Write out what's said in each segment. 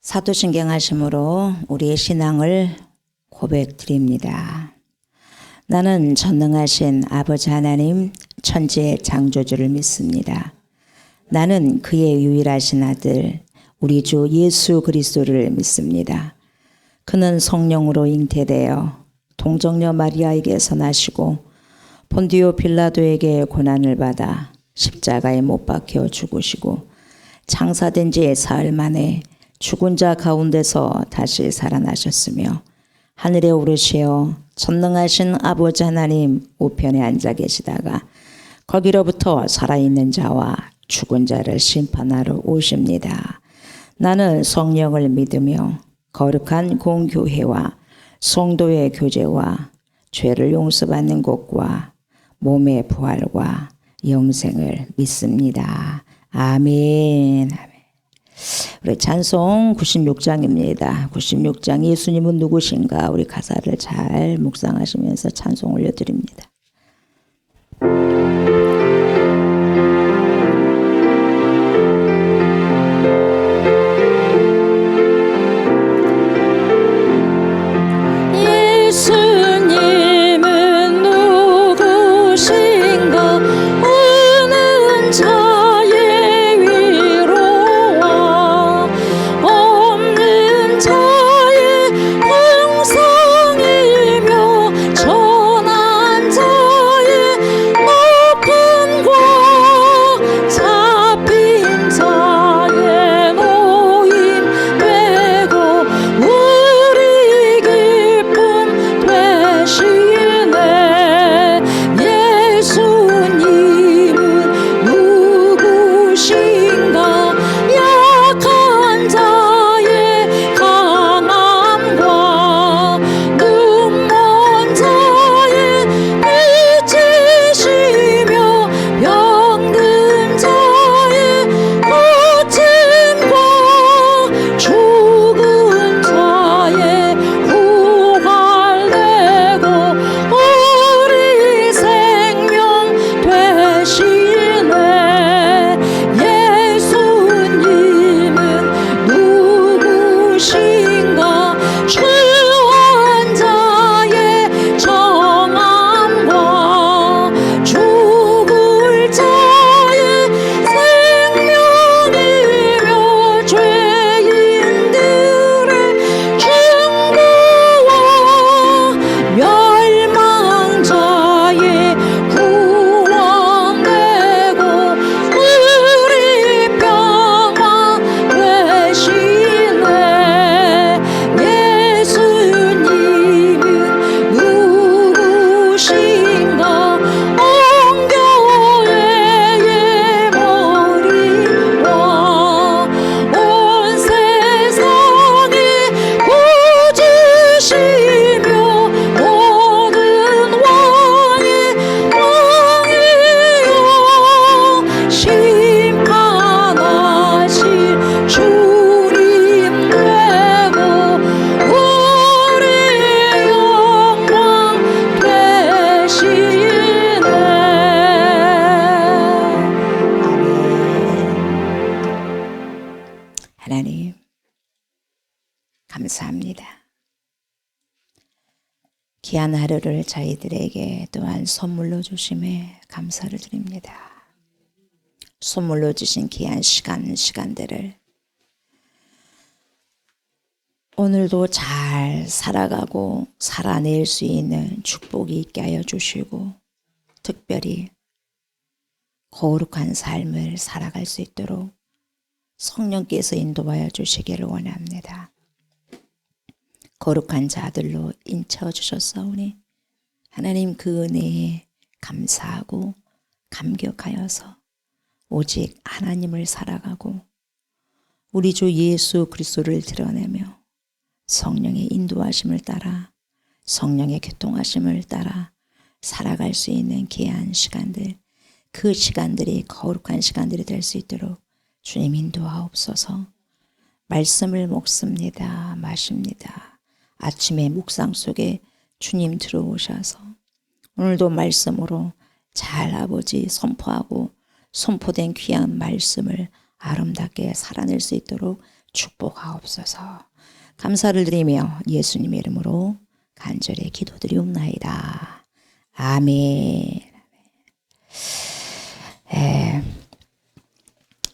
사도신경 하심으로 우리의 신앙을 고백드립니다. 나는 전능하신 아버지 하나님 천지의 창조주를 믿습니다. 나는 그의 유일하신 아들 우리 주 예수 그리스도를 믿습니다. 그는 성령으로 잉태되어 동정녀 마리아에게서 나시고 본디오 빌라도에게 고난을 받아 십자가에 못 박혀 죽으시고 장사된 지 사흘 만에 죽은 자 가운데서 다시 살아나셨으며 하늘에 오르시어 전능하신 아버지 하나님 우편에 앉아 계시다가 거기로부터 살아있는 자와 죽은 자를 심판하러 오십니다. 나는 성령을 믿으며 거룩한 공교회와 성도의 교제와 죄를 용서받는 것과 몸의 부활과 영생을 믿습니다. 아멘. 우리 찬송 96장입니다. 96장 예수님은 누구신가? 우리 가사를 잘 묵상하시면서 찬송 올려드립니다. 예수님은 누구신가? 우는 자의 위로와 없는 자의 공성이며 전한 자의 높은 곳 잡힌 자의 노임 되고 우리 기쁨 되시네. 예수님은 누구신가? 약한 자의 강함과 눈먼 자의 빛이시며 병든 자의 고침과 죽은 자의 부활되고 우리 생명 되시네. 예수님은 누구신가? 주한 자의 정함과 죽을 자의 생명이며 죄인들의 중보와 멸망자의 구원되고 우리 평화 되시네. 예수님은 누구신가? 온 교회의 머리와 온 세상의 구주시며 모든 왕의 왕이요 심판하실 주님 되고 우리 영광 되시네. 하나님 감사합니다. 귀한 하루를 저희들에게 또한 선물로 주심에 감사를 드립니다. 선물로 주신 귀한 시간들을 오늘도 잘 살아가고 살아낼 수 있는 축복이 있게 하여 주시고 특별히 거룩한 삶을 살아갈 수 있도록 성령께서 인도하여 주시기를 원합니다. 거룩한 자들로 인쳐 주셨사오니 하나님 그 은혜에 감사하고 감격하여서 오직 하나님을 살아가고 우리 주 예수 그리스도를 드러내며 성령의 인도하심을 따라 성령의 교통하심을 따라 살아갈 수 있는 귀한 시간들, 그 시간들이 거룩한 시간들이 될 수 있도록 주님 인도하옵소서. 말씀을 먹습니다. 마십니다. 아침의 묵상 속에 주님 들어오셔서 오늘도 말씀으로 잘 아버지 선포하고 선포된 귀한 말씀을 아름답게 살아낼 수 있도록 축복하옵소서. 감사를 드리며 예수님의 이름으로 간절히 기도드리옵나이다. 아멘.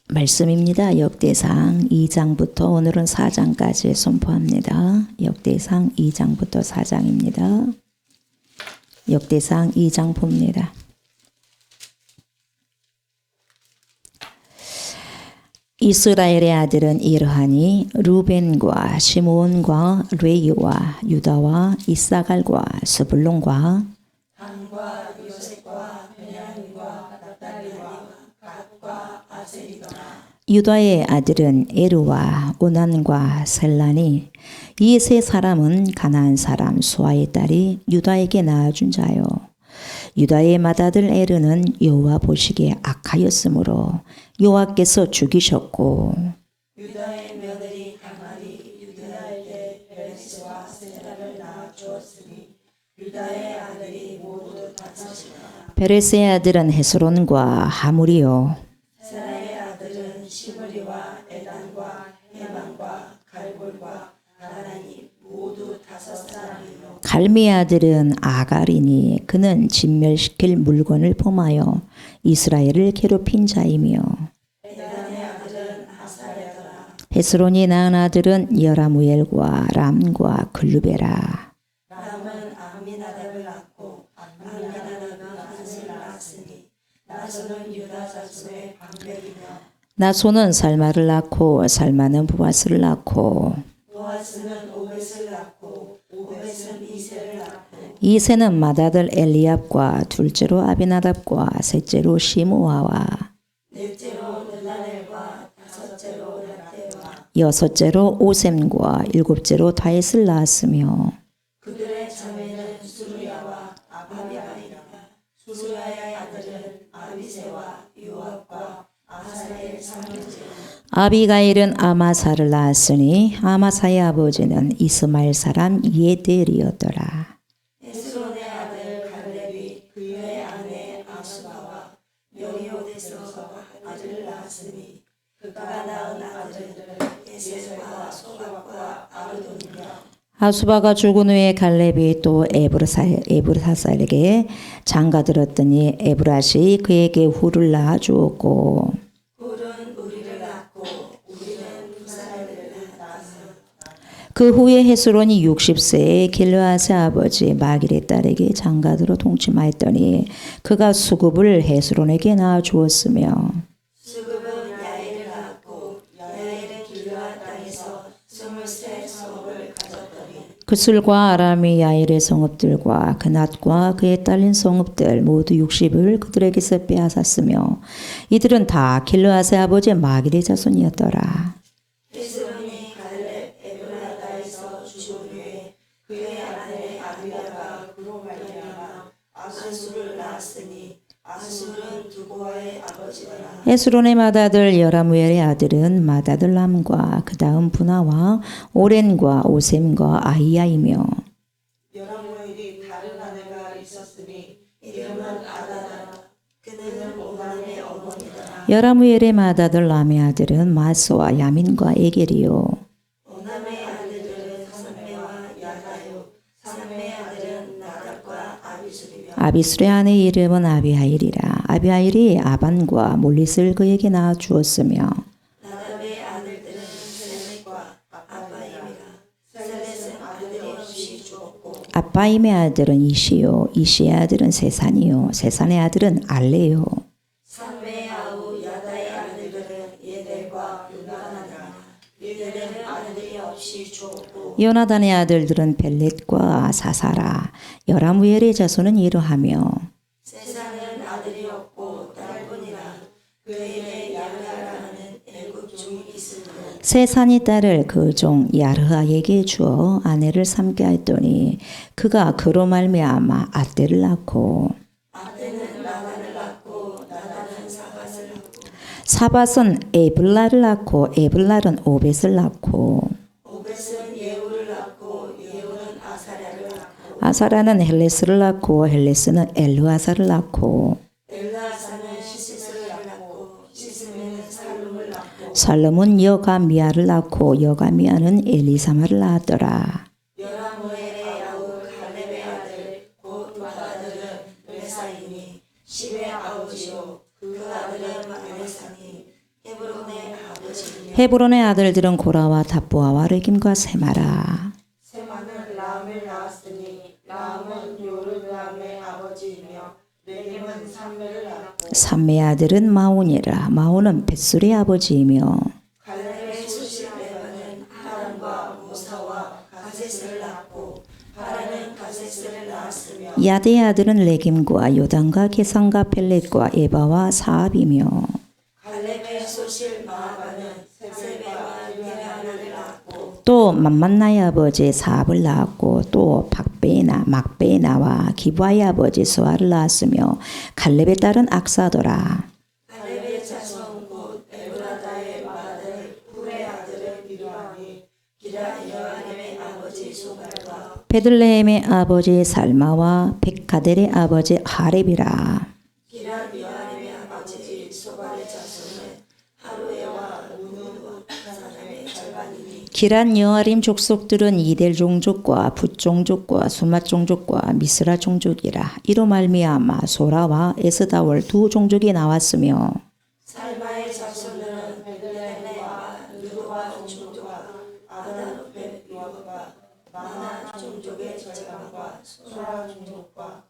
말씀입니다. 역대상 2장부터 오늘은 4장까지 선포합니다. 역대상 2장부터 4장입니다. 역대상 2장 봅니다. 이스라엘의 아들은 이러하니 루벤과 시므온과 레위와 유다와 이사갈과 스불론과 단과 요셉과 베냐민과 납달리와 갓과 아셀이더라. 유다의 아들은 에르와 오난과 셀라니 이 세 사람은 가나안 사람 수아의 딸이 유다에게 낳아준 자요. 유다의 맏아들 에르는 여호와 보시기에 악하였으므로 여호와께서 죽이셨고 유다의 며느리 다말이 유다에게 베레스와 세라를 낳아 주었으니 유다의 아들이 모두 다섯이라. 베레스의 아들은 헤스론과 하물이요. 세라의 아들은 시므리와 에단과 헤만과 갈골과 나란히 모두 다섯 사람이요. 갈미의 아들은 아갈이니 그는 진멸시킬 물건을 범하여 이스라엘을 괴롭힌 자이며 에단의 아들은 아사랴더라. 헤스론이 낳은 아들은 여라무엘과 람과 글루베라. 람은 아미나답을 낳고 아미나답은 나손을 낳았으니 나손은 유다 자손의 방백이며 나손은 살마를 낳고 살마는 보아스를 낳고 보아스는 오벳을 낳고 오벳은 이세를 낳고 이세는 맏아들 엘리압과 둘째로 아비나답과 셋째로 시므아와 넷째로 느다넬과 다섯째로 낫대와 여섯째로 오셈과 일곱째로 다윗을 낳았으며 그들의 자매는 수루야와 아바비아이라. 수루야의 아들은 아비세와 요압과 아사엘 삼형제로 아비가일은 아마사를 낳았으니 아마사의 아버지는 이스마엘 사람 예델이었더라. 헤스론의 아들 갈렙이 그의 아내 아수바와 여리옷에서 아들을 낳았으니 그가 낳은 아들은 에셀과 소박과 아르돈이며 아수바가 죽은 후에 갈렙이 또 에브라살에게 장가들었더니 에브라시 그에게 훌을 낳아 주었고 훌은 우리를 낳고 우리는 부사엘을 낳았으니 그 후에 헤스론이 60세에 길르앗의 아버지 마길의 딸에게 장가들어 동침하였더니 그가 수굽을 헤스론에게 낳아 주었으며 수급은 야엘을 낳았고 야엘은 길르앗 땅에서 23 성읍을 가졌더니 그술과 아람이 야일의 성읍들과 그낫과 그에 딸린 성읍들 모두 60을 그들에게서 빼앗았으며 이들은 다 길르앗의 아버지 마길의 자손이었더라. 헤스론이 갈렙 에브라다에서 죽은 후에 그의 아내 아비야가 그로 말미암아 아수를 낳았으니 아수는 두고아의 아버지더라. 헤스론의 맏아들 여라무엘의 아들은 맏아들 람과 그 다음 분하와 오렌과 오셈과 아이야이며 여라무엘이 다른 아내가 있었으니 이름은 아다라. 그는 오난의 어머니더라. 여라무엘의 맏아들 람의 아들은 마스와 야민과 에겔이요. 오남의 아들들은 삼매와 야다요. 삼매의 아들은 나답과 아비술이며 아비술의 아내 이름은 아비하일이라. 아비하일이 아반과 몰릿을 그에게 낳아 주었으며 나답의 아들들은 셀렛과 아바임이라. 셀렛은 아들이 없이 죽었고 아바임의 아들은 이시요. 이시의 아들은 세산이요. 세산의 아들은 알레요. 삼매의 아우 야다의 아들들은 예델과 요나단이라. 예델은 아들이 없이 죽었고 요나단의 아들들은 벨렛과 사사라. 여라무엘의 자손은 이러하며 세상은 아들이 없고 딸뿐이라. 그에게 야르하라는 애굽 종이 있으므로 세산이 딸을 그 종 야르하에게 주어 아내를 삼게 하였더니 그가 그로 말미암아 아떼를 낳고 아떼는 나단을 낳고 나단은 사밧을 낳고 사밧은 에블라를 낳고 에블랄은 오벳을 낳고 오벳은 예후를 낳고 예후는 아사랴를 낳고 아사라는 헬레스를 낳고 헬레스는 엘르아사를 낳고 엘라사는 시스를 낳고 시스는 살룸을 낳고 살롬은 여가미아를 낳고 여가미아는 엘리사마를 낳았더라. 여라무엘의 아우 갈렙의 아들 곧 그 아들은 메사이니 십의 아버지요 그 아들은 마네사니 헤브론의 아버지니 헤브론의 아들들은 고라와 답부아와 르김과 세마라. 세마는 라암을 낳았으니 라암은 요르드암의 아버지이며 레겜은 삼메를 낳았고 삼메의 아들은 마온이라. 마온은 벳술의 아버지이며 갈렙의 수십 레바는 하란과 모사와 가세스를 낳고 하란은 가세스를 낳았으며 야대의 아들은 레김과 요단과 게산과 펠렛과 에바와 사압이며 갈렙의 소실 마아바는 세베와 유레아나를 낳았고 또 만만나의 아버지 사압을 낳았고 또 박베나 막베나와 기브아의 아버지 스와를 낳았으며 갈렙의 딸은 악사더라. 갈렙의 자손 곧 에브라다의 아들 훌의 아들은 기르아니 기라 여아림의 아버지 소갈과 베들레헴의 아버지 살마와 백가델의 아버지 하렙이라. 기라 여아림의 아버지 소갈의 자손은 하루에와 우누 사람의 절반이니 기란 여아림 족속들은 이델 종족과 붓 종족과 수맛 종족과 미스라 종족이라. 이로 말미암아 소라와 에스다월 두 종족이 나왔으며 살마의 자손들은 베들레헴과 누드와 종족과 아다노페 요압과 마나 종족의 절반과 소라 종족과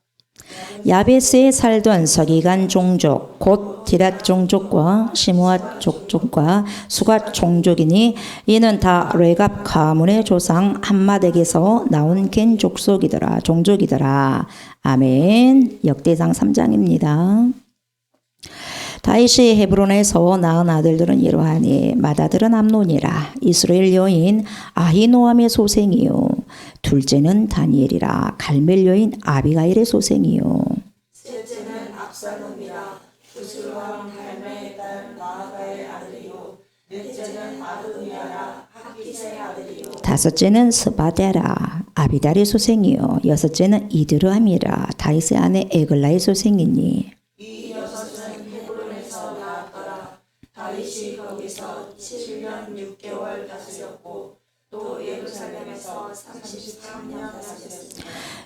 야베스에 살던 서기관 종족 곧 디랏 종족과 시므앗 족족과 수갓 종족이니 이는 다 레갑 가문의 조상 함맛에게서 나온 겐 종족이더라. 아멘. 역대상 3장입니다. 다윗이 헤브론에서 낳은 아들들은 이러하니 맏아들은 암논이라. 이스라엘 여인 아히노암의 소생이요 둘째는 다니엘이라. 갈멜 여인 아비가일의 소생이요 셋째는 압살롬이라. 부스로왕 갈멜의 딸 마아가의 아들이요 넷째는 아도니아라. 학기스의 아들이요 다섯째는 스바데라. 아비달의 소생이요 여섯째는 이드르함이라. 다윗의 아내 에글라의 소생이니 이 여섯은 헤브론에서 나왔더라. 다윗이 거기서 7년 6개월 다스렸고 또 예루살렘에서 33년 다스렸습니다.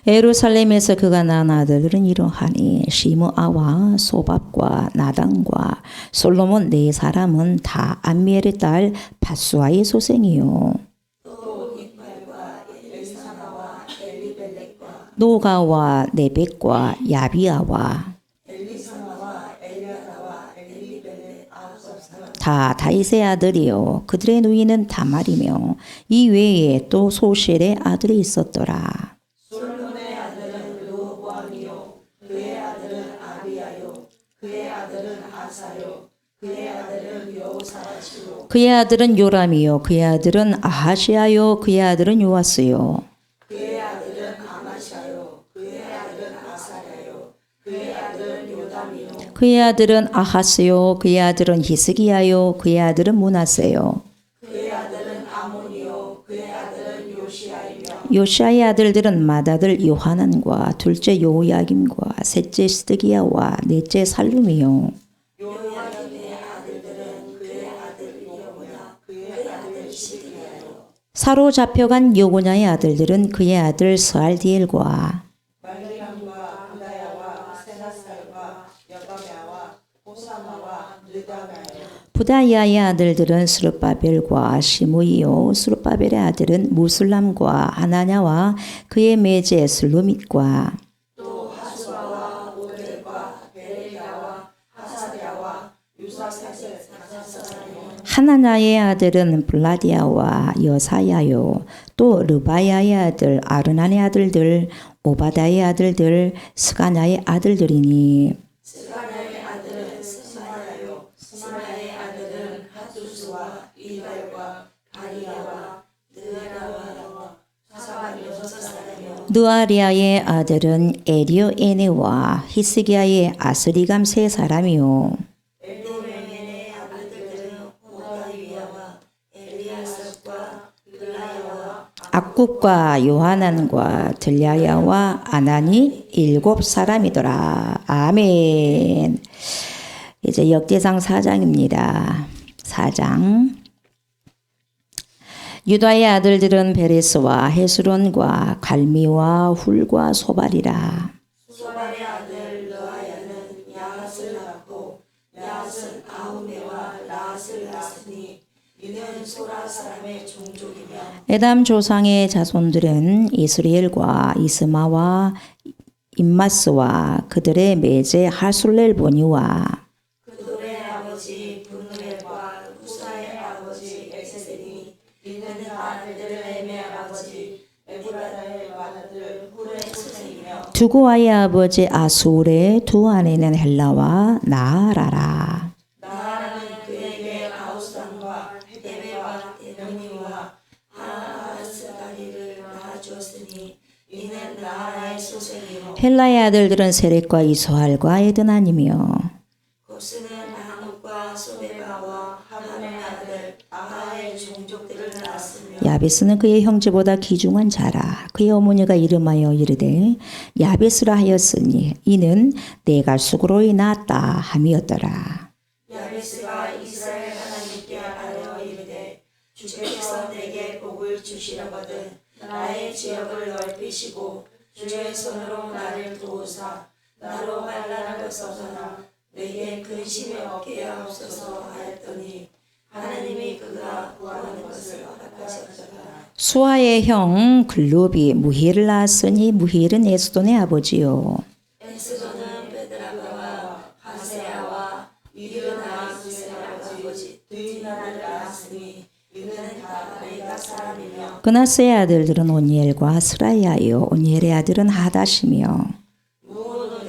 예루살렘에서 그가 낳은 아들들은 이러하니 시므아와 소밥과 나단과 솔로몬 네 사람은 다 암미엘의 딸 바수아의 소생이요 또 이팔과 엘리사마와 엘리벨렉과 노가와 네벡과 야비아와 엘리사마와 엘리아다와 엘리벨렉 아홉 사람 다 다윗의 아들이요 그들의 누이는 다말이며 이 외에 또 소실의 아들이 있었더라. 솔로몬의 아들은 르호보암이요 그의 아들은 아비야요 그의 아들은 아사요 그의 아들은 여호사밧이요 그의 아들은 요람이요 그의 아들은 아하시아요 그의 아들은 요아스요 그의 아들은 아마샤요 그의 아들은 아사야요 그의 아들은 요담이요 그의 아들은 아하스요 그의 아들은 히스기야요 그의 아들은 문하세요 그의 아들은 아몬이요 그의 아들은 요시아이며 요시아의 아들들은 맏아들 요하난과 둘째 요야김과 셋째 스드기야와 넷째 살룸이요 요야김의 아들들은 그의 아들 요고냐 그의 아들 시드기야요 사로잡혀간 요고냐의 아들들은 그의 아들 스알디엘과 말리람과 부다야와 세나살과 여가메와 호사마와 느다가요 부다야의 아들들은 스룹바벨과 시므이요 스룹바벨의 아들은 무술람과 하나냐와 그의 매제 슬루밋과 또 하수아와 오델과 베레야와 하사랴와 유사셋의 사사사요 하나냐의 아들은 블라디아와 여사야요 또 르바야의 아들 아르난의 아들들 오바다의 아들들 스가냐의 아들들이니 스가냐의 아들은 스마야요 스마야의 아들은 하두스와 이발과 바리야와 느아라와 사반 여섯 사람이요 느아리아의 아들은 에리오에네와 히스기야의 아스리감 세 사람이요 엘도레멘의 아들들은 호다위야와 엘리아삽과 글라야와 악국과 요하난과 들야야와 아나니 7 사람이더라. 아멘. 이제 역대상 4장입니다. 4장. 유다의 아들들은 베레스와 헤스론과 갈미와 훌과 소발이라. 소발의 아들 르아야는 야핫을 낳고 야핫은 아우메와 라핫을 낳았으니 이는 소라 사람의 종족이며 에담 조상의 자손들은 이스리엘과 이스마와 임마스와 그들의 매제 하술렐보니와 그들의 아버지 분누엘과 후사의 아버지 에세니 이는 다 베들레헴의 아버지 에브라다의 아들 후레 후세이며 두고와의 아버지 아수르의 두 아내는 헬라와 나아라라. 나라는 그에게 아우산과 헤베와 데모니와 하하스다리를 낳아주었으니 이는 나라의 소생이요 헬라의 아들들은 세렉과 이소할과 에드나니며 곱스는 아녹과 소베가와 하람의 아들 아하의 종족들을 낳았으며 야베스는 그의 형제보다 귀중한 자라. 그의 어머니가 이름하여 이르되 야베스라 하였으니 이는 내가 수고로이 낳았다 함이었더라. 야베스가 이스라엘 하나님께 아뢰어 이르되 주께서 내게 복을 주시려거든 나의 지역을 넓히시고 주의 손으로 나를 도우사 나로 말라는 것없어나 내게 근심이 없게 하옵소서 하였더니 하나님이 그가 구하는 것을 허락하셨더라. 수아의 형 글룹이 무힐을 낳았으니 무힐은 에스돈의 아버지요. 에스도는 베드라가와 하세아와 이르나 그의 아버지 드이나를 낳았으니 이는 다 레가 사람이며 그나스의 아들들은 온니엘과 스라야요. 온니엘의 아들은 하다시며 무오노는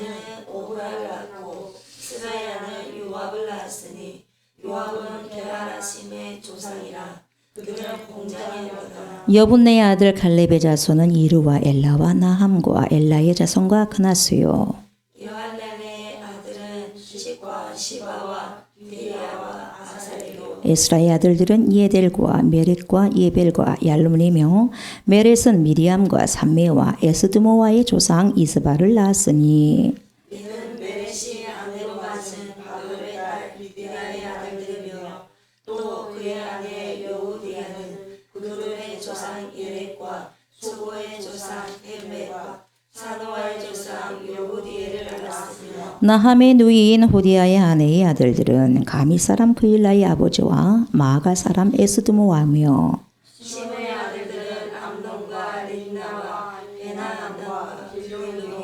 오브라를 낳고 스라야는 요압을 낳았으니 요압은 게라라심의 조상이라 그들은 공장이었더라. 여분네의 아들 갈렙의 자손은 이르와 엘라와 나함과 엘라의 자손과 그나스요. 여할렐의 아들은 시과 시바와 비리아와 아사리로 에스라의 아들들은 예델과 메렛과 예벨과 얄론이며 메렛은 미리암과 삼메와 에스드모와의 조상 이스바를 낳았으니 이는 메레시 아내로 맞은 바울의 딸 비리아의 아들들이며 또 그의 아내 여우디아는 그룹의 조상 예렉과 수고의 조상 헬메과 사노아의 조상 여우디에를 낳았으며 나함의 누이인 호디아의 아내의 아들들은 가미 사람 그일라의 아버지와 마가 사람 에스드모와며 시므의 아들들은 암논과 림나와 베나함과 빌로이며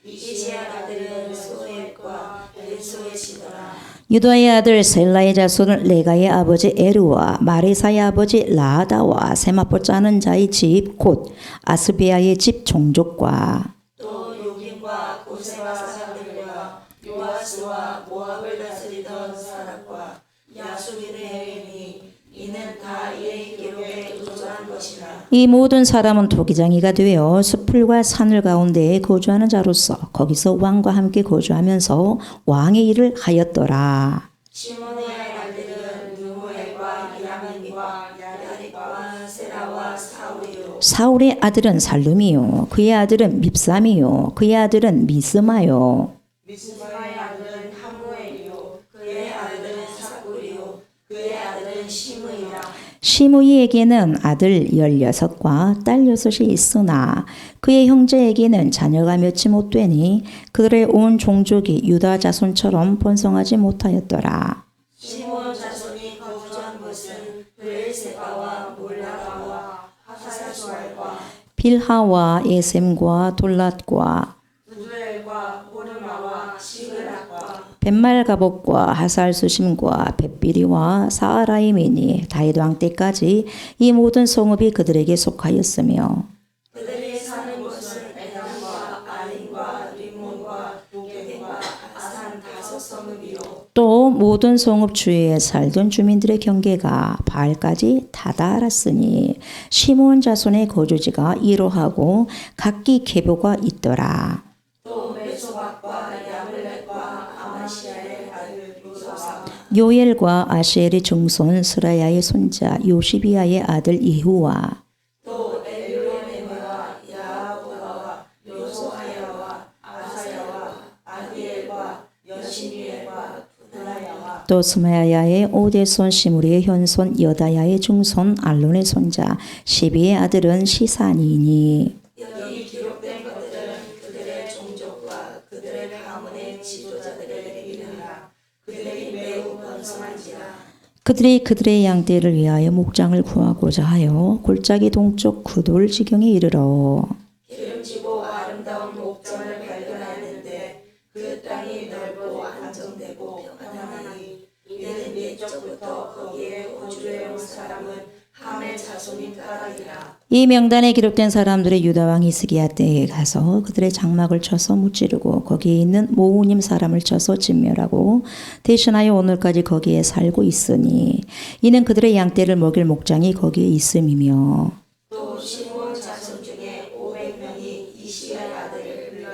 이시의 아들들은 소엣과 벤소엣이더라. 유다의 아들 셀라의 자손은 레가의 아버지 에르와 마레사의 아버지 라하다와 세마포 짜는 자의 집 곧 아스베아의 집 종족과 또 요긴과 고세와 사람들과 요아스와 모압을 다스리던 사람과 야수리네이니 이는 다 이의 기록에 도전한 것이라. 이 모든 사람은 토기장이가 되어 숲풀과 산을 가운데에 거주하는 자로서 거기서 왕과 함께 거주하면서 왕의 일을 하였더라. 시몬의 아들들은 누무엘과 이라민과 야릭과 세라와 사울이요 사울의 아들은 살룸이요 그의 아들은 밉삼이요 그의 아들은 미스마요 미스마의 아들은 하무엘이요 그의 아들은 사꿀이요 그의 아들은 시므이라. 시므이에게는 아들 16과 딸 6이 있으나 그의 형제에게는 자녀가 몇이 못 되니 그들의 온 종족이 유다 자손처럼 번성하지 못하였더라. 시몬 자손이 거주한 곳은 브엘세바와 몰라다와 하사수알과 빌하와 에셈과 돌랏과 부두엘과 호르마와 시그락과 벳말가복과 하살수심과 벳비리와 사아라임이니 다윗 왕 때까지 이 모든 성읍이 그들에게 속하였으며 그들이 사는 곳은 에담과 아린과 림몬과 도게과 아산 5성읍이요 또 모든 성읍 주위에 살던 주민들의 경계가 바알까지 다다랐으니 시므온 자손의 거주지가 이러하고 각기 계보가 있더라. 또 메소박과 야블렛과 아마시아의 아들 요소사 요엘과 아시엘의 증손 스라야의 손자 요시비아의 아들 이후와 또 엘리오네와 야하보가와 요소하야와 아사야와 아디엘과 여시미엘과 분하야와 또 스마야의 오대손 시므리의 현손 여다야의 중손 알론의 손자 시비의 아들은 시산이니 여기 기록된 것들은 그들의 종족과 그들의 가문의 지도자들에게 이르라. 그들이 매우 번성한지라. 그들이 그들의 양떼를 위하여 목장을 구하고자 하여 골짜기 동쪽 구돌 지경에 이르러 기름지고 아름다운 목장을 발견하였는데 그 땅이 넓고 안정되고 평안하니 이는 옛적부터 거기에 거주해온 사람은 함의 자손이 따라이라. 이 명단에 기록된 사람들의 유다 왕 히스기야 때에 가서 그들의 장막을 쳐서 무찌르고 거기에 있는 모우님 사람을 쳐서 진멸하고 대신하여 오늘까지 거기에 살고 있으니 이는 그들의 양떼를 먹일 목장이 거기에 있음이며 또 시므온 자손 중에 500명이 이시야의 아들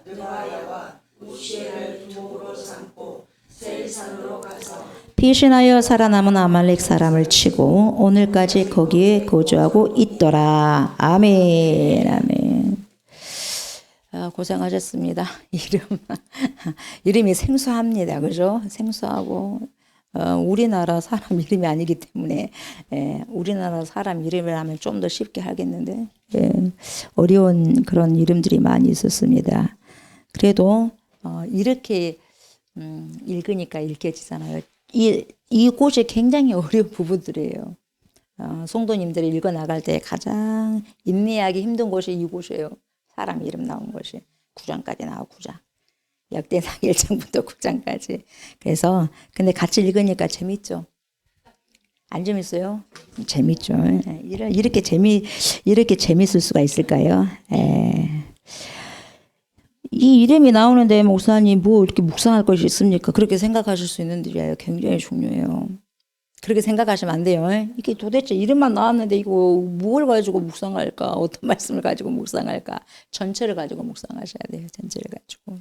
르아야와 우시엘을 도구로 삼고 세일산으로 가서 피신하여 살아남은 아말렉 사람을 치고 오늘까지 거기에 거주하고 있더라. 아멘. 아멘. 고생하셨습니다. 이름이 생소합니다. 그죠? 생소하고 우리나라 사람 이름이 아니기 때문에 우리나라 사람 이름을 하면 좀 더 쉽게 하겠는데 어려운 그런 이름들이 많이 있었습니다. 그래도 이렇게 읽으니까 읽혀지잖아요. 이곳이 굉장히 어려운 부분들이에요. 성도님들이 읽어 나갈 때 가장 인내하기 힘든 곳이 이곳이에요. 사람 이름 나온 곳이 9장까지 나와 9장. 역대상 1장부터 9장까지. 그래서 근데 같이 읽으니까 재밌죠. 안 재밌어요? 재밌죠. 이렇게 재밌을 수가 있을까요? 이 이름이 나오는데 목사님 뭐 이렇게 묵상할 것이 있습니까? 그렇게 생각하실 수 있는데 굉장히 중요해요. 그렇게 생각하시면 안 돼요. 이게 도대체 이름만 나왔는데 이거 뭘 가지고 묵상할까? 어떤 말씀을 가지고 묵상할까? 전체를 가지고 묵상하셔야 돼요. 전체를 가지고.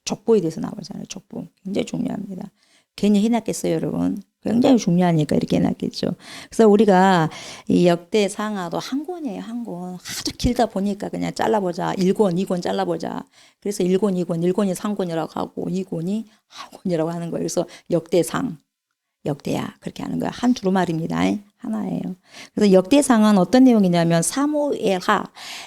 족보에 대해서 나오잖아요. 족보. 굉장히 중요합니다. 괜히 해놨겠어요, 여러분. 굉장히 중요하니까 이렇게 해놨겠죠. 그래서 우리가 이 역대상하도 한 권이에요, 한 권. 하도 길다 보니까 그냥 잘라보자. 1권, 2권 잘라보자. 그래서 1권, 2권, 1권이 3권이라고 하고 2권이 한 권이라고 하는 거예요. 그래서 역대상, 역대야 그렇게 하는 거예요. 한 두루마리입니다. 하나예요. 그래서 역대상은 어떤 내용이냐면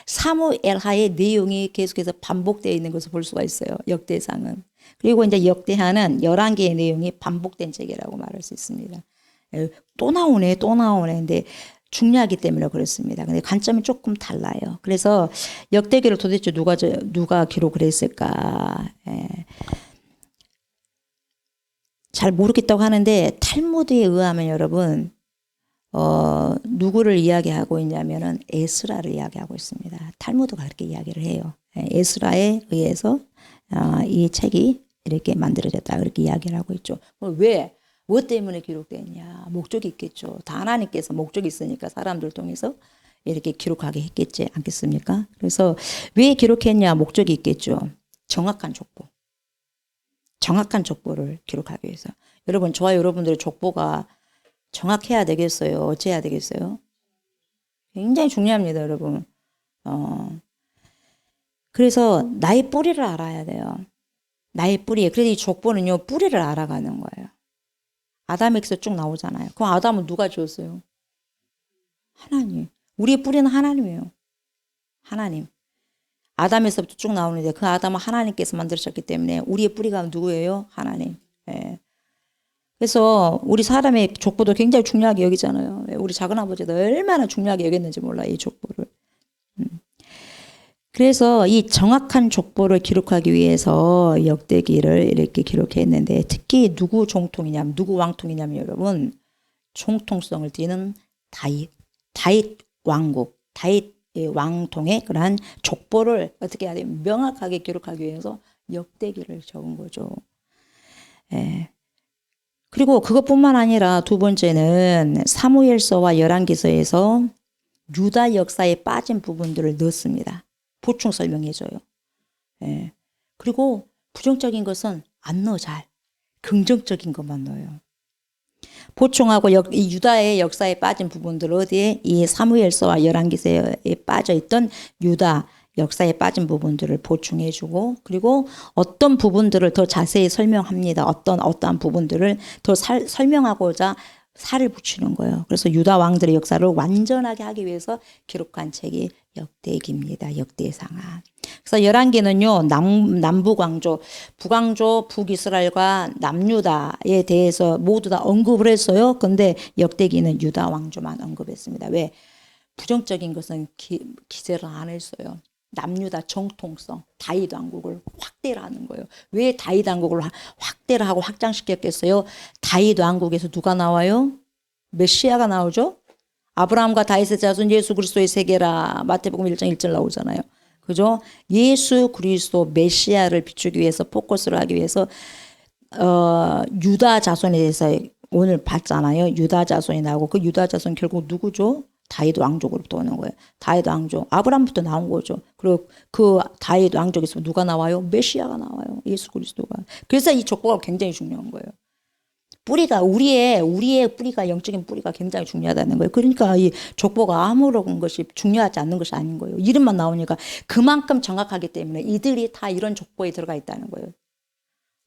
사무엘하의 내용이 계속해서 반복되어 있는 것을 볼 수가 있어요. 역대상은. 그리고 이제 역대하는 11개의 내용이 반복된 책이라고 말할 수 있습니다. 또 나오네. 근데 중요하기 때문에 그렇습니다. 근데 관점이 조금 달라요. 그래서 역대기를 도대체 누가 기록을 했을까? 잘 모르겠다고 하는데 탈무드에 의하면 여러분 누구를 이야기하고 있냐면은 에스라를 이야기하고 있습니다. 탈무드가 그렇게 이야기를 해요. 에스라에 의해서 이 책이 이렇게 만들어졌다 그렇게 이야기를 하고 있죠. 왜? 뭐 때문에 기록됐냐? 목적이 있겠죠. 다 하나님께서 목적이 있으니까 사람들 통해서 이렇게 기록하게 했겠지 않겠습니까? 그래서 왜 기록했냐? 목적이 있겠죠. 정확한 족보를 기록하기 위해서. 여러분, 저와 여러분들의 족보가 정확해야 되겠어요? 어째야 되겠어요? 굉장히 중요합니다, 여러분. 그래서 나의 뿌리를 알아야 돼요. 나의 뿌리. 그래서 이 족보는요, 뿌리를 알아가는 거예요. 아담에게서 쭉 나오잖아요. 그럼 아담은 누가 지었어요? 하나님. 우리의 뿌리는 하나님이에요. 하나님. 아담에서부터 쭉 나오는데 그 아담은 하나님께서 만드셨기 때문에 우리의 뿌리가 누구예요? 하나님. 그래서 우리 사람의 족보도 굉장히 중요하게 여기잖아요. 우리 작은아버지도 얼마나 중요하게 여겼는지 몰라, 이 족보를. 그래서 이 정확한 족보를 기록하기 위해서 역대기를 이렇게 기록했는데 특히 누구 종통이냐면 누구 왕통이냐면 여러분 총통성을 띠는 다윗 왕국, 다윗 왕통의 그러한 족보를 어떻게 해야 돼요? 명확하게 기록하기 위해서 역대기를 적은 거죠. 그리고 그것뿐만 아니라 두 번째는 사무엘서와 열왕기서에서 유다 역사에 빠진 부분들을 넣습니다. 보충 설명해줘요. 그리고 부정적인 것은 안 넣어 잘. 긍정적인 것만 넣어요. 보충하고 이 유다의 역사에 빠진 부분들 어디에 이 사무엘서와 열왕기서에 빠져 있던 유다 역사에 빠진 부분들을 보충해주고 그리고 어떤 부분들을 더 자세히 설명합니다. 어떠한 부분들을 더 설명하고자 살을 붙이는 거예요. 그래서 유다 왕들의 역사를 완전하게 하기 위해서 기록한 책이 역대기입니다. 역대상하. 그래서 11개는요. 남북왕조, 북왕조, 북이스라엘과 남유다에 대해서 모두 다 언급을 했어요. 근데 역대기는 유다 왕조만 언급했습니다. 왜? 부정적인 것은 기재를 안 했어요. 남유다 정통성, 다윗 왕국을 확대를 하는 거예요. 왜 다윗 왕국을 확대를 하고 확장시켰겠어요? 다윗 왕국에서 누가 나와요? 메시아가 나오죠? 아브라함과 다윗의 자손 예수 그리스도의 세계라 마태복음 1장 1절 나오잖아요. 그죠? 예수 그리스도 메시아를 비추기 위해서 포커스를 하기 위해서 유다 자손에 대해서 오늘 봤잖아요. 유다 자손이 나오고 그 유다 자손 결국 누구죠? 다윗 왕족으로부터 오는 거예요. 다윗 왕족. 아브라함부터 나온 거죠. 그리고 그 다윗 왕족에서 누가 나와요? 메시아가 나와요. 예수 그리스도가. 그래서 이 족보가 굉장히 중요한 거예요. 뿌리가 우리의 뿌리가 영적인 뿌리가 굉장히 중요하다는 거예요. 그러니까 이 족보가 아무런 것이 중요하지 않는 것이 아닌 거예요. 이름만 나오니까 그만큼 정확하기 때문에 이들이 다 이런 족보에 들어가 있다는 거예요.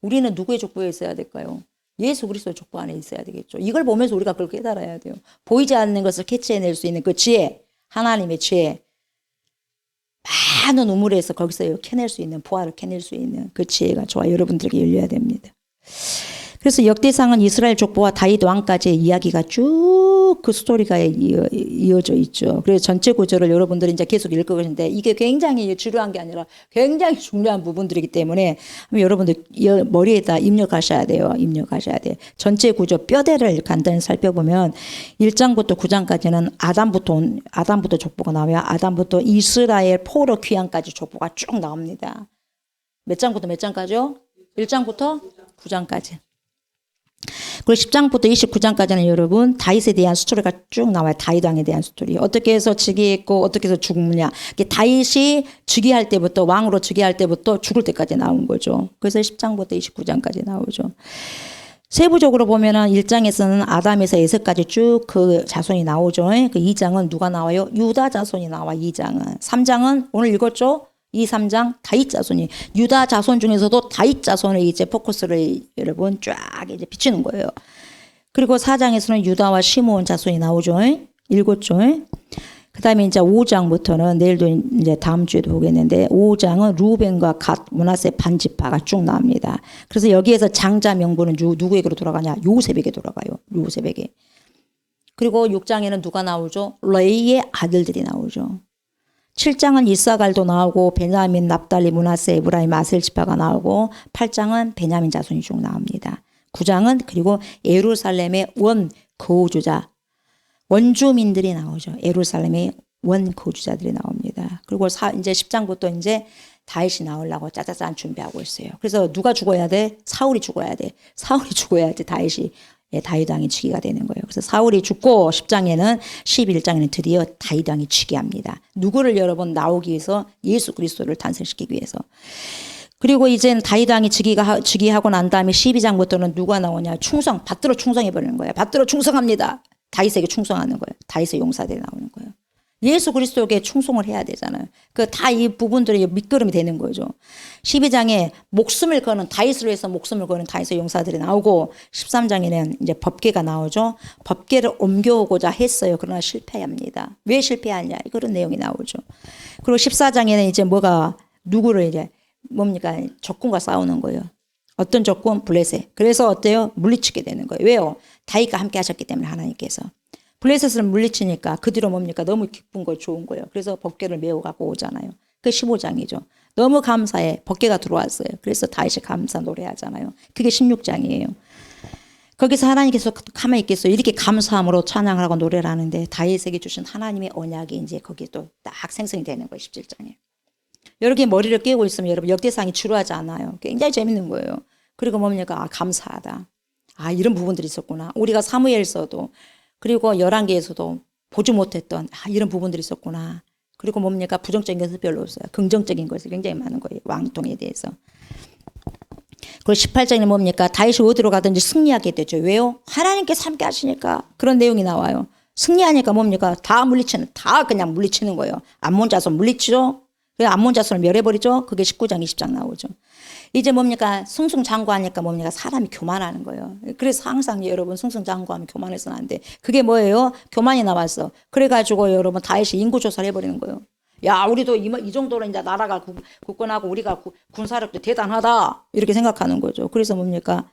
우리는 누구의 족보에 있어야 될까요? 예수 그리스도의 족보 안에 있어야 되겠죠. 이걸 보면서 우리가 그걸 깨달아야 돼요. 보이지 않는 것을 캐치해낼 수 있는 그 지혜, 하나님의 지혜. 많은 우물에서 거기서 캐낼 수 있는, 부활을 캐낼 수 있는 그 지혜가 저와 여러분들에게 열려야 됩니다. 그래서 역대상은 이스라엘 족보와 다윗 왕까지의 이야기가 쭉 그 스토리가 이어져 있죠. 그래서 전체 구조를 여러분들이 이제 계속 읽어보시는데 이게 굉장히 지루한 게 아니라 굉장히 중요한 부분들이기 때문에 여러분들 머리에다 입력하셔야 돼요. 입력하셔야 돼요. 전체 구조 뼈대를 간단히 살펴보면 1장부터 9장까지는 아담부터 족보가 나와요. 아담부터 이스라엘 포로 귀환까지 족보가 쭉 나옵니다. 몇 장부터 몇 장까지요? 1장부터 9장까지. 그리고 10장부터 29장까지는 여러분 다윗에 대한 스토리가 쭉 나와요. 다윗 왕에 대한 스토리. 어떻게 해서 즉위했고 어떻게 해서 죽느냐. 다윗이 즉위할 때부터 왕으로 즉위할 때부터 죽을 때까지 나온 거죠. 그래서 10장부터 29장까지 나오죠. 세부적으로 보면은 1장에서는 아담에서 에서까지 쭉 그 자손이 나오죠. 그 2장은 누가 나와요? 유다 자손이 나와. 2장은. 3장은 오늘 읽었죠? 2, 3장 다윗 자손이 유다 자손 중에서도 다윗 자손을 이제 포커스를 여러분 쫙 이제 비추는 거예요. 그리고 4장에서는 유다와 시므온 자손이 나오죠. 읽었죠. 그다음에 이제 5장부터는 내일도 이제 다음 주에도 보겠는데 5장은 루벤과 갓, 므낫세 반지파가 쭉 나옵니다. 그래서 여기에서 장자 명분은 누구에게로 돌아가냐? 요셉에게 돌아가요. 요셉에게. 그리고 6장에는 누가 나오죠? 레이의 아들들이 나오죠. 7장은 이사갈도 나오고 베냐민, 납달리, 므낫세, 에브라임, 아셀 지파가 나오고 8장은 베냐민 자손이 쭉 나옵니다. 9장은 그리고 예루살렘의 원 거주자, 원주민들이 나오죠. 예루살렘의 원 거주자들이 나옵니다. 그리고 이제 10장부터 이제 다윗이 나오려고 짜자잔 준비하고 있어요. 그래서 누가 죽어야 돼? 사울이 죽어야 돼. 사울이 죽어야지 다윗이 다윗 왕이 즉위가 되는 거예요. 그래서 사울이 죽고 10장에는 11장에는 드디어 다윗 왕이 즉위합니다. 누구를 여러분 나오기 위해서? 예수 그리스도를 탄생시키기 위해서. 그리고 이제는 다윗 왕이 즉위하고 난 다음에 12장부터는 누가 나오냐? 받들어 충성해 버리는 거예요. 받들어 충성합니다. 다윗에게 충성하는 거예요. 다윗의 용사들이 나오는 거예요. 예수 그리스도에게 충성을 해야 되잖아요. 다 이 부분들이 밑거름이 되는 거죠. 12장에 목숨을 거는 다윗을 위해서 목숨을 거는 다윗의 용사들이 나오고 13장에는 이제 법궤가 나오죠. 법궤를 옮겨오고자 했어요. 그러나 실패합니다. 왜 실패하냐? 그런 내용이 나오죠. 그리고 14장에는 이제 누구를 이제 뭡니까? 적군과 싸우는 거예요. 어떤 적군? 블레셋. 그래서 어때요? 물리치게 되는 거예요. 왜요? 다윗과 함께 하셨기 때문에 하나님께서. 블레셋을 물리치니까 그 뒤로 뭡니까? 너무 기쁜 거 좋은 거예요. 그래서 법궤를 메고 갖고 오잖아요. 그 15장이죠. 너무 감사해. 법궤가 들어왔어요. 그래서 다윗이 감사 노래하잖아요. 그게 16장이에요. 거기서 하나님께서 가만히 있겠어요. 이렇게 감사함으로 찬양을 하고 노래를 하는데 다윗에게 주신 하나님의 언약이 이제 거기에 또 딱 생성이 되는 거예요. 17장에. 여러분이 머리를 깨고 있으면 여러분 역대상이 지루하지 않아요. 굉장히 재밌는 거예요. 그리고 뭡니까? 감사하다. 이런 부분들이 있었구나. 우리가 사무엘서도 그리고 11개에서도 보지 못했던 이런 부분들이 있었구나. 그리고 뭡니까? 부정적인 것은 별로 없어요. 긍정적인 것이 굉장히 많은 거예요. 왕통에 대해서. 그리고 18장에는 뭡니까? 다윗이 어디로 가든지 승리하게 되죠. 왜요? 하나님께서 함께 하시니까 그런 내용이 나와요. 승리하니까 뭡니까? 다 그냥 물리치는 거예요. 암몬 자손 물리치죠. 그래서 암몬 자손을 멸해버리죠. 그게 19장 20장 나오죠. 이제 뭡니까? 승승장구하니까 뭡니까? 사람이 교만하는 거예요. 그래서 항상 여러분 승승장구하면 교만해서는 안 돼. 그게 뭐예요? 교만이 나왔어. 그래가지고 여러분 다윗이 인구조사를 해버리는 거예요. 야, 우리도 이 정도로 이제 나라가 굳건하고 우리가 군사력도 대단하다. 이렇게 생각하는 거죠. 그래서 뭡니까?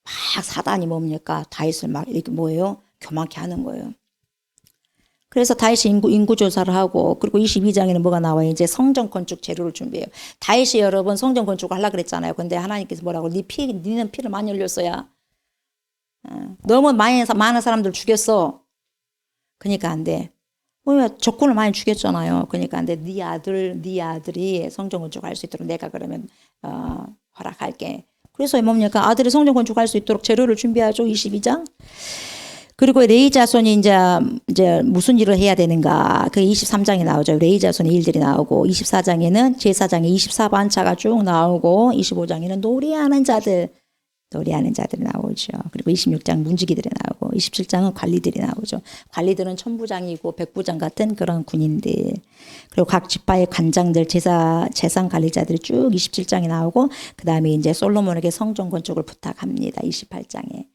막 사단이 뭡니까? 다윗을 막 이렇게 뭐예요? 교만케 하는 거예요. 그래서 다윗이 인구조사를 하고, 그리고 22장에는 뭐가 나와요? 이제 성전 건축 재료를 준비해요. 다윗이 여러분 성전 건축을 하려고 그랬잖아요. 근데 하나님께서 뭐라고? 니는 피를 많이 흘렸어야. 너무 많은 사람들 죽였어. 그러니까 안 돼. 적군을 많이 죽였잖아요. 그러니까 안 돼. 네 아들이 성전 건축할 수 있도록 내가 그러면 허락할게. 그래서 뭡니까? 아들이 성전 건축할 수 있도록 재료를 준비하죠. 22장. 그리고 레위 자손이 이제 무슨 일을 해야 되는가? 그 23장에 나오죠. 레위 자손의 일들이 나오고, 24장에는 제사장의 24반차가 쭉 나오고, 25장에는 놀이하는 자들이 나오죠. 그리고 26장 문지기들이 나오고, 27장은 관리들이 나오죠. 관리들은 천부장이고 백부장 같은 그런 군인들. 그리고 각 지파의 관장들, 재산 관리자들이 쭉 27장에 나오고, 그 다음에 이제 솔로몬에게 성전 건축을 부탁합니다. 28장에.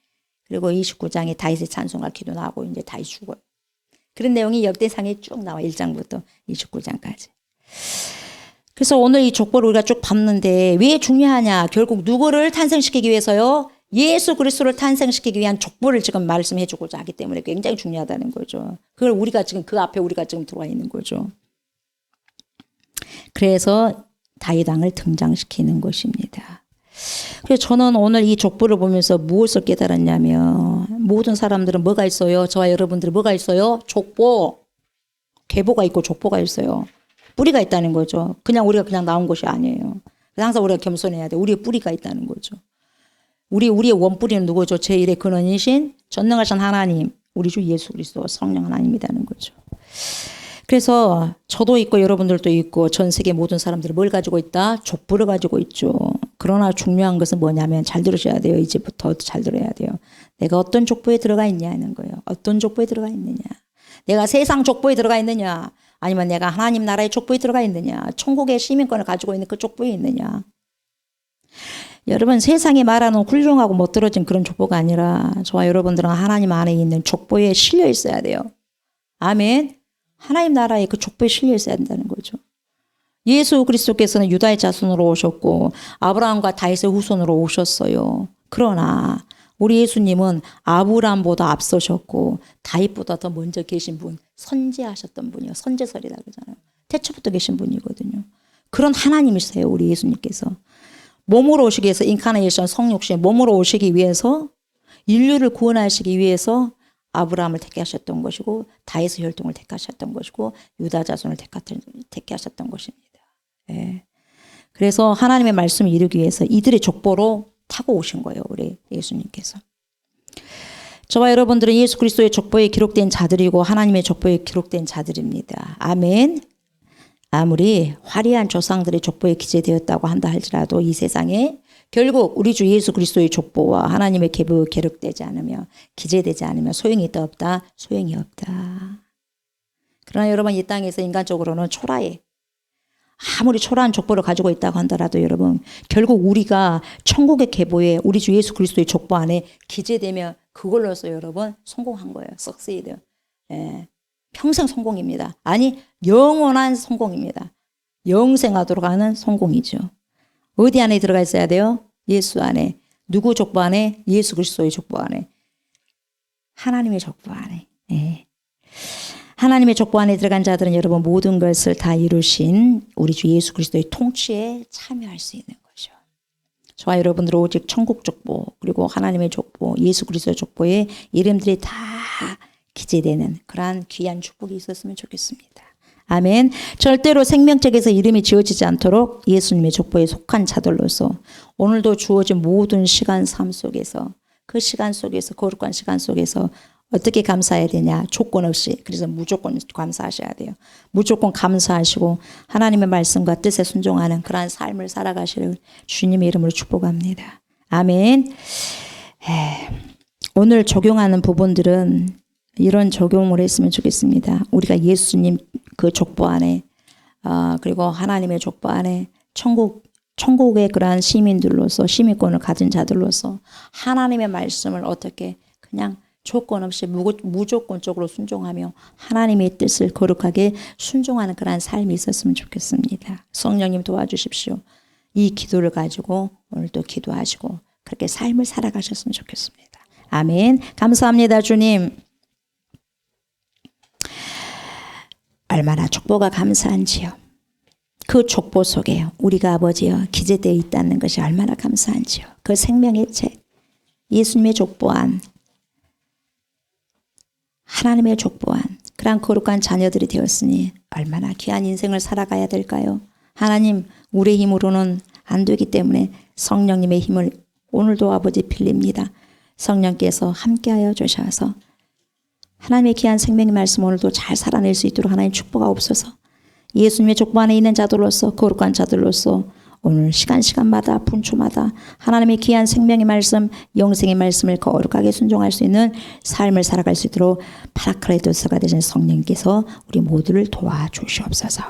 그리고 29장에 다윗의 찬송과 기도 나오고 이제 다윗 죽어요. 그런 내용이 역대상에 쭉 나와. 1장부터 29장까지. 그래서 오늘 이 족보를 우리가 쭉 봤는데 왜 중요하냐? 결국 누구를 탄생시키기 위해서요? 예수 그리스도를 탄생시키기 위한 족보를 지금 말씀해 주고자 하기 때문에 굉장히 중요하다는 거죠. 그걸 우리가 지금 그 앞에 우리가 지금 들어와 있는 거죠. 그래서 다윗 왕을 등장시키는 것입니다. 그래서 저는 오늘 이 족보를 보면서 무엇을 깨달았냐면 모든 사람들은 뭐가 있어요? 저와 여러분들은 뭐가 있어요? 족보. 계보가 있고 족보가 있어요. 뿌리가 있다는 거죠. 그냥 우리가 그냥 나온 것이 아니에요. 항상 우리가 겸손해야 돼. 우리의 뿌리가 있다는 거죠. 우리의 원뿌리는 누구죠? 제1의 근원이신 전능하신 하나님, 우리 주 예수 그리스도 성령 하나님이라는 거죠. 그래서 저도 있고 여러분들도 있고 전 세계 모든 사람들이 뭘 가지고 있다? 족보를 가지고 있죠. 그러나 중요한 것은 뭐냐면 잘 들으셔야 돼요. 이제부터 잘 들어야 돼요. 내가 어떤 족보에 들어가 있냐는 거예요. 어떤 족보에 들어가 있느냐. 내가 세상 족보에 들어가 있느냐. 아니면 내가 하나님 나라의 족보에 들어가 있느냐. 천국의 시민권을 가지고 있는 그 족보에 있느냐. 여러분 세상이 말하는 훌륭하고 멋들어진 그런 족보가 아니라 저와 여러분들은 하나님 안에 있는 족보에 실려 있어야 돼요. 아멘. 하나님 나라의 그 족보에 실려 있어야 된다는 거죠. 예수 그리스도께서는 유다의 자손으로 오셨고 아브라함과 다윗의 후손으로 오셨어요. 그러나 우리 예수님은 아브라함보다 앞서셨고 다윗보다 더 먼저 계신 분, 선지하셨던 분이요. 선지설이라 그러잖아요. 태초부터 계신 분이거든요. 그런 하나님이세요. 우리 예수님께서. 몸으로 오시기 위해서 인카네이션 성육신 몸으로 오시기 위해서 인류를 구원하시기 위해서 아브라함을 택하셨던 것이고 다윗의 혈통을 택하셨던 것이고 유다 자손을 택하셨던 것입니다. 예. 그래서 하나님의 말씀을 이루기 위해서 이들의 족보로 타고 오신 거예요. 우리 예수님께서. 저와 여러분들은 예수 그리스도의 족보에 기록된 자들이고 하나님의 족보에 기록된 자들입니다. 아멘. 아무리 화려한 조상들의 족보에 기재되었다고 한다 할지라도 이 세상에 결국 우리 주 예수 그리스도의 족보와 하나님의 계보에 기록되지 않으며 기재되지 않으면 소용이 있다 없다? 소용이 없다. 그러나 여러분 이 땅에서 인간적으로는 초라해. 아무리 초라한 족보를 가지고 있다고 한다라도 여러분 결국 우리가 천국의 계보에 우리 주 예수 그리스도의 족보 안에 기재되면 그걸로서 여러분 성공한 거예요. succeed. 예. 평생 성공입니다. 아니 영원한 성공입니다. 영생하도록 하는 성공이죠. 어디 안에 들어가 있어야 돼요? 예수 안에. 누구 족보 안에? 예수 그리스도의 족보 안에. 하나님의 족보 안에. 예. 하나님의 족보 안에 들어간 자들은 여러분 모든 것을 다 이루신 우리 주 예수 그리스도의 통치에 참여할 수 있는 거죠. 저와 여러분들은 오직 천국 족보 그리고 하나님의 족보 예수 그리스도의 족보에 이름들이 다 기재되는 그러한 귀한 축복이 있었으면 좋겠습니다. 아멘. 절대로 생명책에서 이름이 지워지지 않도록 예수님의 족보에 속한 자들로서 오늘도 주어진 모든 시간 삶 속에서 그 시간 속에서 거룩한 시간 속에서 어떻게 감사해야 되냐. 조건 없이. 그래서 무조건 감사하셔야 돼요. 무조건 감사하시고 하나님의 말씀과 뜻에 순종하는 그러한 삶을 살아가시를 주님의 이름으로 축복합니다. 아멘. 오늘 적용하는 부분들은 이런 적용을 했으면 좋겠습니다. 우리가 예수님 그 족보 안에 그리고 하나님의 족보 안에 천국의 그러한 시민들로서 시민권을 가진 자들로서 하나님의 말씀을 어떻게 그냥 조건 없이 무조건적으로 순종하며 하나님의 뜻을 거룩하게 순종하는 그러한 삶이 있었으면 좋겠습니다. 성령님 도와주십시오. 이 기도를 가지고 오늘도 기도하시고 그렇게 삶을 살아가셨으면 좋겠습니다. 아멘. 감사합니다, 주님. 얼마나 족보가 감사한지요. 그 족보 속에 우리가 아버지여 기재되어 있다는 것이 얼마나 감사한지요. 그 생명의 책, 예수님의 족보 안, 하나님의 족보 안, 그러한 거룩한 자녀들이 되었으니 얼마나 귀한 인생을 살아가야 될까요? 하나님, 우리의 힘으로는 안 되기 때문에 성령님의 힘을 오늘도 아버지 빌립니다. 성령께서 함께하여 주셔서 하나님의 귀한 생명의 말씀 오늘도 잘 살아낼 수 있도록 하나님 축복하옵소서. 예수님의 족보 안에 있는 자들로서 거룩한 자들로서 오늘 시간마다 분초마다 하나님의 귀한 생명의 말씀 영생의 말씀을 거룩하게 순종할 수 있는 삶을 살아갈 수 있도록 파라크레토스가 되신 성령께서 우리 모두를 도와주시옵소서.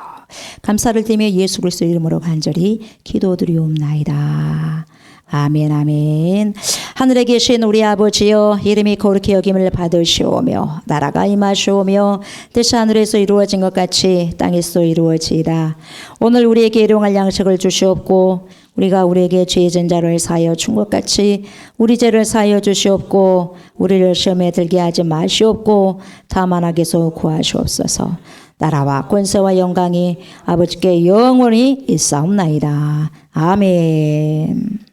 감사를 드리며 예수 그리스도의 이름으로 간절히 기도드리옵나이다. 아멘 아멘. 하늘에 계신 우리 아버지여 이름이 거룩히 여김을 받으시오며 나라가 임하시오며 뜻이 하늘에서 이루어진 것 같이 땅에서 이루어지이다. 오늘 우리에게 일용할 양식을 주시옵고 우리가 우리에게 죄 진 자를 사하여 준 것 같이 우리 죄를 사하여 주시옵고 우리를 시험에 들게 하지 마시옵고 다만 악에서 구하시옵소서. 나라와 권세와 영광이 아버지께 영원히 있사옵나이다. 아멘.